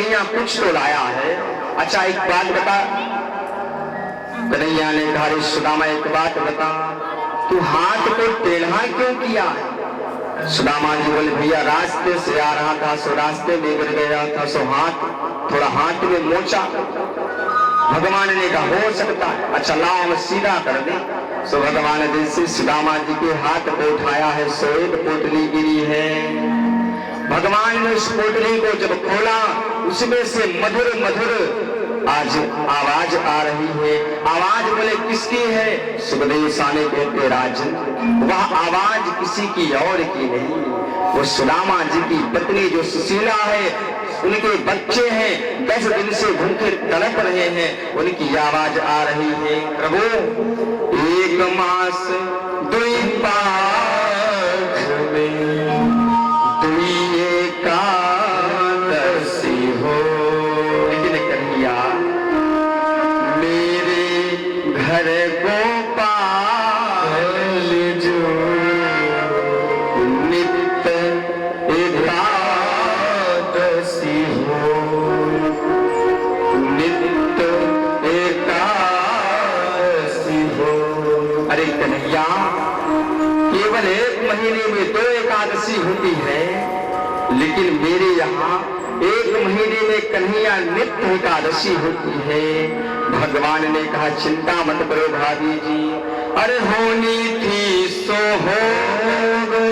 कन्हैया कुछ तो लाया है। अच्छा एक बात बता। कन्हैया ने कहा, रे सुदामा एक बात बता, तू हाथ को टेढ़ा क्यों किया? सुदामा जी बोले, भैया रास्ते से आ रहा था, सो रास्ते में गिर गया था, सो थोड़ा हाथ में मोचा। भगवान ने कहा हो सकता है, अच्छा लाओ हम सीधा कर दे। सो भगवान ने जैसे सुदामा जी के हाथ को उठाया है, सो एक पोटली गिरी है। भगवान ने उस पोटली को जब खोला, उसमें से मधुर मधुर आज आवाज आ रही है। आवाज बोले किसकी है? सुखदेव साने कहते राजन, वह आवाज किसी की और की नहीं, वो सुदामा जी की पत्नी जो सुशीला है, उनके बच्चे हैं 10 दिन से भूखे तड़प रहे हैं, उनकी आवाज आ रही है। प्रभु एक मास दुई पाख में दुई एकादशी हो, लेकिन कन्हैया मेरे घर गोपाल जो नित्य एकादशी हो, नित्य एकादशी हो। अरे कन्हैया केवल एक महीने में 2 एकादशी होती है, लेकिन मेरे यहाँ एक महीने में कन्हैया नित्य एकादशी होती है। भगवान ने कहा चिंता मत करो भाभी जी, अरे होनी थी सो हो गई।